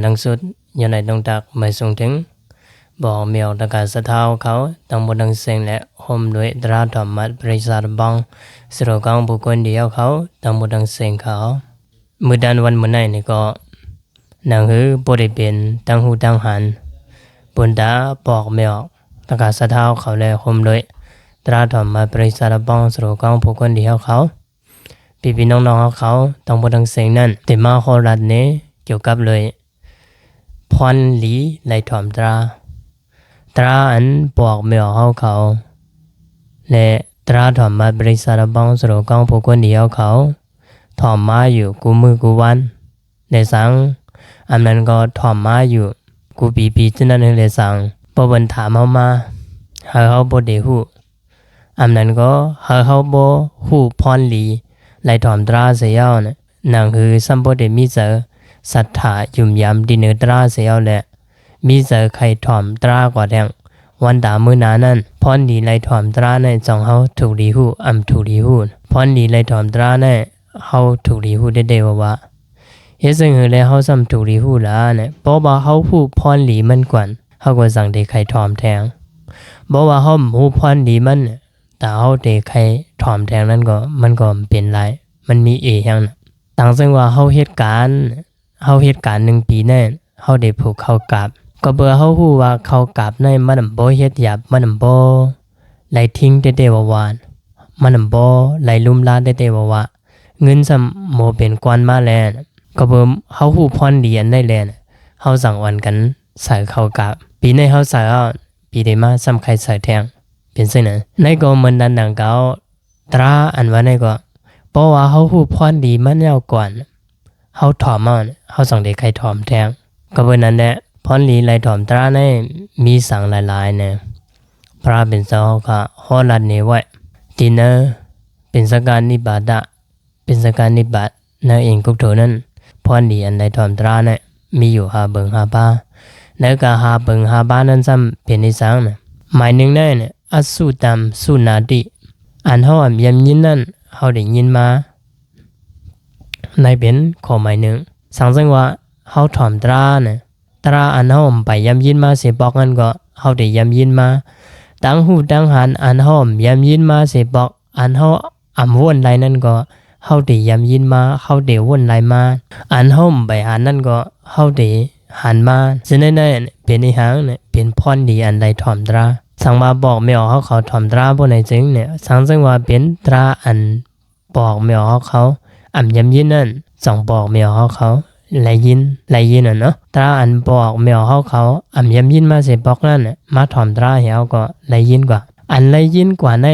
ดังสุดยันในตรงตักไม่ส่งถึงบอกเมียวตะการสะเท้าเขาตั้งบนดังเสียงและหอมด้วยตราธรรมะบริษัทบังสโลกังบุคคลเดียวเขาตั้งบนดังเสียงเขามือดันวันมือไหนนี่ก็นางหือบริเป็นตั้งหูตั้งหันบนดาบอกเมียวตะการสะเท้าเขาและหอมด้วยตราธรรมะบริษัทบังสโลกังบุคคลเดียวเขาพี่น้องๆเขาตั้งบนดังเสียงนั้นแต่มาโคราชนี้เกี่ยวกับเลยพรหลีไหลถ่อมตราอันบอกเมียวเขาและตราถ่อมมาบริษัทบังสโลกังผู้คนเดียวเขาถ่อมมาอยู่กูมือกูวันในสังอันนั้นก็ถ่อมมาอยู่กูปีฉะนั้นเลยสังพอวันถามมาเขาบ่ได้ฮู้อันนั้นก็เขาบ่ฮู้พรหลีไหลถ่อมตราเสียเอานะนั่นคือสัมบ่ได้มีเจอศรัทธายุ่มยำดินเนตราเสียแหละมีเจอใครถ่อมตรากว่าแดงวันดามือนานั้นพรดีไลถ่อมตราในจองเฮาถูกดีหูถูกดีหูพรดีไลถ่อมตราในเฮาถูกดีหูได้ว่าเฮ็ดซึ่งเลยเฮาซ้ำถูกดีหูล่ะเนี่ยบ่ว่าเฮาผู้พรดีมันกว่าเฮาก็สั่งได้ใครถ่อมแทงบ่ว่าเฮาฮู้พรดีมันแต่เฮาได้ใครถ่อมแทงนั้นก็มันก็เป็นไรมันมีแฮงต่างซึ่งว่าเฮาเหตุการณ์1ปีแน่เฮาได้ผูกเข้ากับก็เบื่อเฮาฮู้ว่าเข้ากับในมันบ่เฮ็ดหยาบมันบ่ไหลทิ้งได้ว่าวานมันบ่ไหลลุ่มลาได้ว่าเงินซำบ่เป็นกวนมาแลก็เบิ่เฮาฮู้พรดีอันได้แลเฮาสั่งวันกันใส่เข้ากับปีในเฮาใส่เอาปีได้มาซ้ำใครใส่แทงเป็นซั่นน่ะในก็มันนั้นดังเก่าตราอันว่าในก็เพราะว่าเฮาฮู้พรดีมันแล้วก่อนเฮาถ่อมเอาเฮาสั่งได้ใครถ่อมแทงก็เบิ่นั้นแหละพรหลีไหลถ่อมตราในมีสั่งหลายๆเนี่ยพระเป็นสาวก็ฮอลัดนี่ไว้ดินเป็นสการนิบาตเป็นสการนิบาตในเองกุกโถนั้นพรหลีอันไหลถ่อมตราเนี่ยมีอยู่หาเบิงหาบ้าแล้วก็หาเบิงหาบ้านั้นซ้ำเป็นนิสังน่ะหมายนึงได้เนี่ยอสุตัมสุนาติอันเฮาอ่ำยำยินนั้นเฮาได้ยินมาในเป็นข้อหมายนึงสังซึ่งว่าเฮาถ่อมตราเนี่ยตราอันเฮาไปยำยินมาเสบอกกันก็เฮาได้ยำยินมาตั้งหูตั้งหันอันเฮายำยินมาเสบอกอันเฮาวนไหลนั่นก็เฮาได้ยำยินมาเฮาได้วนไหลมาอันเฮาไปหันนั่นก็เฮาได้หันมาฉะนั้นเป็นอีหังเนี่ยเป็นพรดีอันใดถ่อมตราสังมาบอกแมวเขาถ่อมตราบ่ในจึงเนี่ยสังซึ่งว่าเป็นตราอันบอกแมวเขายำยินนั่นส่งบอกแมวเขาไหลยินเนาะตราอันบอกแมวเขายำยินมาเสบอกนั่นมาถ่อมตราเฮาก็ไหลยินกว่าอันไหลยินกว่าใน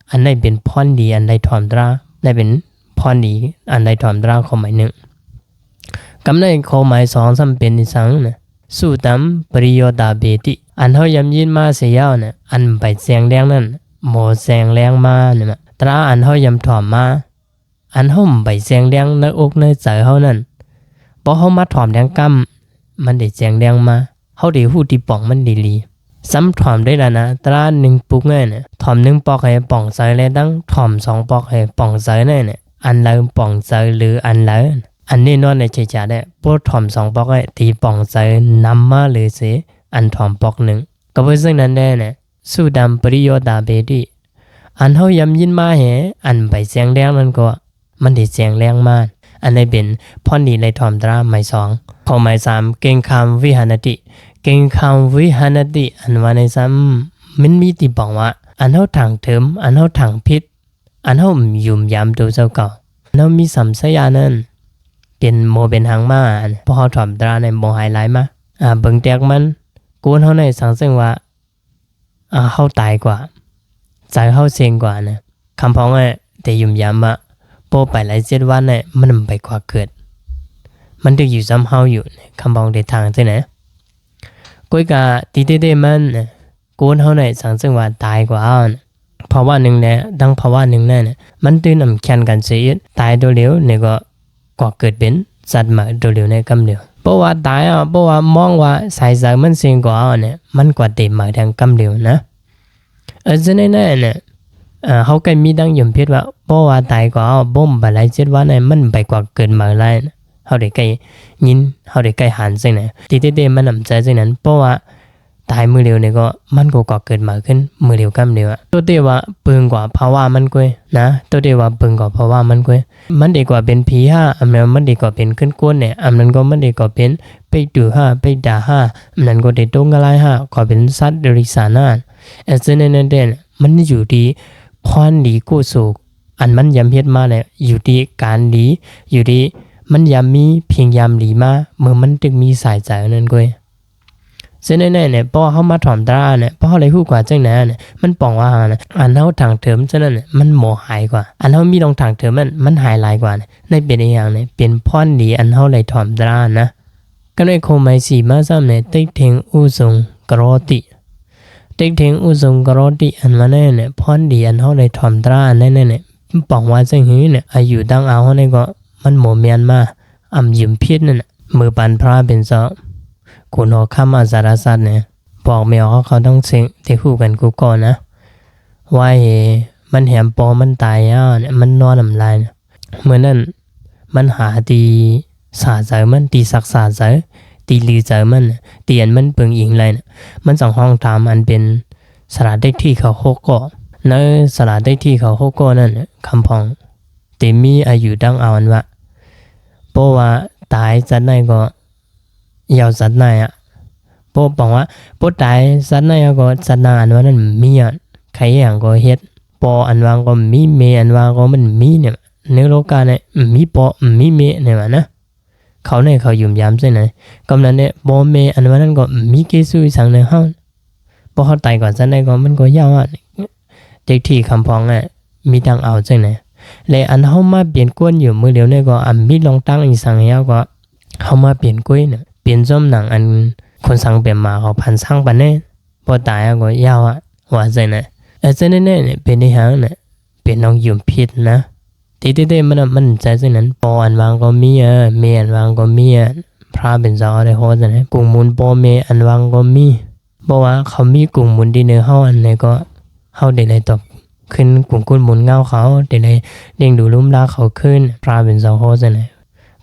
อันไหนเป็นพรดีอันใดถ่อมตราได้เป็นพรดีอันใดถ่อมตราข้อหมาย1กำในข้อหมาย2ซ้ำเป็นนิสังนะสุตัมปริโยตาเบติอันเฮายำยินมาเสียเอาอันไปแสงแรงนั่นหมอแสงแรงมาเนี่ยตราอันเฮายำถ่อมมาอันเฮาไปแสงแรงในอกในใจเฮานั่นพอเฮามาถ่อมแดงกำมันได้แจงแดงมาเฮาได้ฮู้ที่ป่องมันดีลีซ้ำถ่อมได้แล้วนะตรา1ปุกง่ายน่ะถ่อม1ปอกให้ป่องใส่แล้วดังถ่อม2ปอกให้ป่องใส่นั่นน่ะอันละป่องใส่หรืออันละอันนี้นอนในใจจะได้พอถ่อม2ปอกให้ตีป่องใส่นำมาเลยสิอันถ่อมปอก1ก็เพราะซึ่งนั้นได้น่ะสุดัมปริโยตาเบติอันเฮายำยินมาแหอันไปแสงแดงนั่นก็มันได้แสงแรงมาอันนี้เป็นพรดีไหลถ่อมตราหมาย2ข้อหมาย3เก่งคำวิหานติเก่งคำวิหานติอันว่าในซ้ำมันมีที่บอกว่าอันเฮาถังเถิมอันเฮาถังพิษอันเฮายุ่มยามตัวเจ้าเก่าอันเฮามีสัมสยานั้นเป็นโมเป็นหางมาพอเฮาถ่อมตราในบ่หายหลายมาเบิ่งแตกมันกูนเฮาในสังซึ่งว่าเฮาตายกว่าใจเฮาเซ็งกว่านะคำพ้องแต่ยุ่มยามพอไปหลาย7วันมันไปกว่าเกิดมันถึงอยู่ซ้ำเฮาอยู่คำบอกเดทางที่ไหนก้อยกะตีเต้มันโกนเฮาสังซึ่งว่าตายกว่าเพราะว่าหนึ่งแหละดังเพราะว่าหนึ่งนั่นมันตื่นแข่งกันเสียตายตัวเดียวเนี่ยก็กว่าเกิดเป็นสัตว์มาตัวเดียวในกำเดียวเพราะว่าตายเพราะว่ามองว่าสายสายมันเสียงกว่าเนี่ยมันกว่าเต็มมาทางกำเดียวนะฉะนั้นเนี่ยเขาก็มีดังยมเพชรว่าเพราะว่าตายกว่าบ่มไปหลาย7วันมันไปกว่าเกินมาหลาย เขาได้ใกล้ยินเขาได้ใกล้หันจังไหนตีเต้มันนำใจจังนั้นเพราะว่าตายมือเร็วเนี่ยก็มันก็ก่อเกิดมาขึ้นมือเร็วกำเร็วอ่ะตัวเต้ว่าเปิงกว่าภาวะมันกวยนะตัวเต้ว่าเปิงกว่าภาวะมันกวยมันดีกว่าเป็นผีห้าอันนั้นมันดีกว่าเป็นขึ้นก้นเนี่ยอันนั้นก็มันดีกว่าเป็นไปดูห้าไปด่าห้าอันนั้นก็ได้ตรงอะไรห้าก็เป็นสัตว์เดรัจฉานเช่นนั้นเด่นมันอยู่ที่พรดีกุศลอันมันยำเฮ็ดมาแล้วอยู่ที่การดีอยู่ที่มันยำมีเพียงยำดีมาเมื่อมันจึงมีสายใจนั่นกวยเส้นแน่เนี่ยพอเขามาถ่อมตาเนี่ยพอเขาเลยพูดกว่าจังนั้นเนี่ยมันปองว่าเนี่ยอันเขาทางเถิมฉะนั้นเนี่ยมันหมอหายกว่าอันเขามีตรงทางเถิมมันหายลายกว่าเนี่ยในเป็นอย่างเนี่ยเป็นพ่อนดีอันเขาเลยถ่อมตานะก็ในโคไมสีมาซ้ำเนี่ยติ๊กเทงอุซงกรอติติ๊กเทงอุซงกรอติอันมาแน่เนี่ยพ่อนดีอันเขาเลยถ่อมตาแน่เนี่ยปองว่าจังหื้อเนี่ยอายุตั้งเอาเขาเนี่ยก็มันหมอเมียนมายืมพิษนั่นมือปันพระเป็นซอกูนอข้ามอาสารสัตว์เนี่ยบอกแมวเขาต้องเซ็งที่คู่กันกูก่อนนะว่ามันแหมปอมันตายเนี่ยมันนอนน้ำลายเมื่อนั้นมันหาตีสาใจมันตีสักสาใจตีลือใจมันเตียนมันเปิงอิงไรเนี่ยมันสองห้องถามอันเป็นสระเด็กที่เขาหกก่อในสระเด็กที่เขาหกก่อนั่นคำพองเต็มีอายุดังเอาอันว่าเพราะว่าตายจัดไหนก็ยาวสัตว์ไหนพวกบอกว่าพวกตายสัตว์ไหนก็สัตว์นานว่านั้นมีใครอย่างก็เฮ็ดปออันวางก็มีเมอันวางก็มันมีเนี่ยในโลกาเนี่ยมีปอมีเมเนี่ยนะเขาเนี่ยเขายุ่มยามใช่ไหมกำนั้นเนี่ยปอเมอันว่านั้นก็มีเกสุยสังในห้องพอเขาตายก่อนสัตว์ไหนก็มันก็ยาวเด็กที่คำพองมีตังเอาใช่ไหมเลยอันเขามาเปลี่ยนก้นอยู่มือเดียวเนี่ยก็มีลองตั้งอีสังเหี้ยก็เขามาเปลี่ยนก้นเนี่ยเปลี่ยนส้มหนังอันคนสั่งเปลี่ยนมาเขาพันสั่งปันเนี่ยพอตายก็ยาวว่าใจนะเส้นเนี่ยเป็นในหางเนี่ยเป็นน้องยุ่มพิษนะตีมันใจใจนั้นปออันวางก็มีเมอันวางก็มีพระเป็นเจ้าได้โหดนะกลุ่มมูลปอเมอันวางก็มีบอกว่าเขามีกลุ่มมูลที่เนื้อเฮาอันไหนก็เฮาได้เลยตบขึ้นกลุ่มกุลมูลเงาเขาได้เลยเลี้ยงดูลุ่มลาเขาขึ้นพระเป็นเจ้าโหดนะ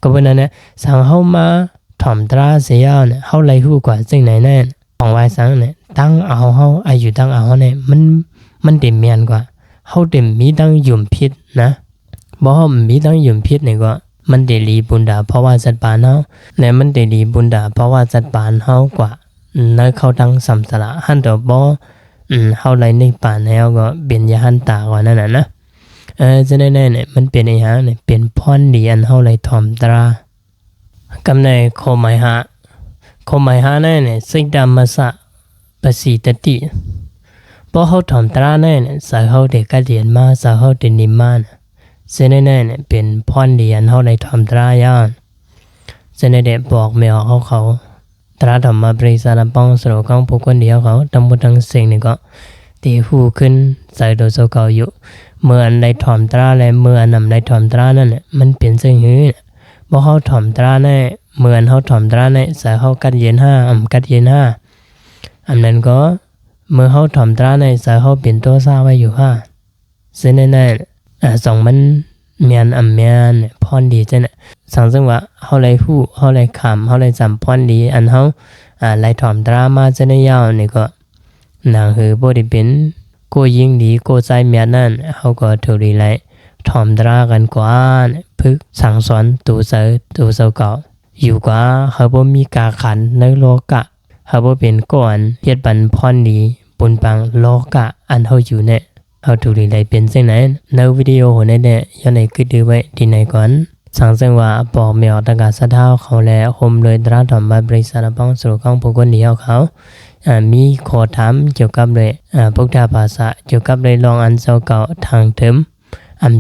ก็เพราะนั้นเนี่ยสั่งเฮามาถ่อมตราเสียเนี่ยเฮาไล่ฮู้กว่าจังไหนแน่ของวายสังเนี่ยตั้งเอาเฮาอายุตั้งเอาเนี่ยมันเต็มเมียนกว่าเฮาเต็มมีตั้งยุ่มพิษนะบ่เฮามีตั้งยุ่มพิษเนี่ยก็มันได้ลีบุญดาเพราะว่าจัดปานเฮาและมันได้ลีบุญดาเพราะว่าจัดปานเฮากว่าในเขาตั้งสัมสละหันต่อบ่เฮาไล่ในปานแล้วก็เป็นยาหันตากว่านั่นน่ะนะจะแน่ๆเนี่ยมันเป็นอีหยังเนี่ยเป็นพรดีอันเฮาไล่ถ่อมตรากำในโคไมหะเนี่ยสิดามัสสะปสีตติพอเขาถ่อมตราเนี่ยสาวเขาเด็กก็เรียนมาสาวเขาเด็กนิมมาเส้นเนี่ยเป็นพรเรียนเขาได้ถ่อมตรายานเส้นเด็กบอกแมวเขาตราธรรมบริษัทป้องสโลกังผู้คนเดียวเขาทั้งหมดทั้งสิ่งนี่ก็ตีหูขึ้นใส่โดยโซเก่าอยู่เมื่ออันได้ถ่อมตราและเมื่ออันนำได้ถ่อมตรานั่นมันเปลี่ยนสิ่งหื้อพอเขาถ่อมตราแน่เหมือนเขาถ่อมตราแน่ใส่เขากัดเย็นห้ากัดเย็นห้าอันนั้นก็เมื่อเขาถ่อมตราแน่ใส่เขาเปลี่ยนตัวซาไว้อยู่ห้าเส้นแน่สองมันเมียนเมียนพรดีจังน่ะสังซึ่งว่าเขาเลยฮู้เขาเลยขำเขาเลยจำพรดีอันเขาไล่ถ่อมตรามาจะได้ยาวนี่ก็นางคือบ่ได้เป็นกูยิ่งดีกูใจเมียนนั่นเขาก็ถูกดีไล่ถ่อมตรากันกว่าพึกสั่งสอนตัวเสือเก่าอยู่กว่าเขาบ่มีกาขันในโลกะเขาบ่เป็นก่อนเฮ็ดบันพรดีปุนปังโลกะอันเฮาอยู่เนี่ยเฮาถูกได้เป็นจังไหนในวิดีโอหัวในเนี่ยย้อนให้คิดดูไว้ที่ไหนก่อนสังซึ่งว่าบอกแมวตะกาสะเท้าเขาและโฮมเลยตราธรรมบริษัทป้องสู่ของผู้คนเดียวเขามีขอถามเกี่ยวกับเลยพุทธภาษาเกี่ยวกับเลยลองอันเจ้าเก่าทางเถิม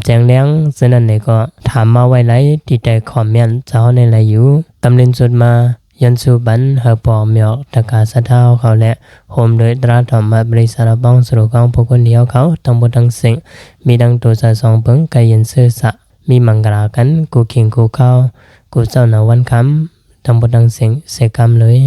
แจงเลี้ยงฉะนั้นเนี่ยก็ถามมาไว้ไรที่แต่คอมเมนต์เจ้าในไรอยู่ตำเนินสุดมายันสุบันเฮปอเมียวตะกาสะเท้าเขาและโฮมโดยตราธรรมบริษัทบ้องสรุปของผู้คนเดียวเขาทั้งหมดทั้งสิ่งมีดังตัวสะสองเปิงกายันเสื้อสะมีมังกรากันกูเข่งกูเข้ากูเจ้าหนาวันคำทั้งหมดทั้งสิ่งเสกรรมเลย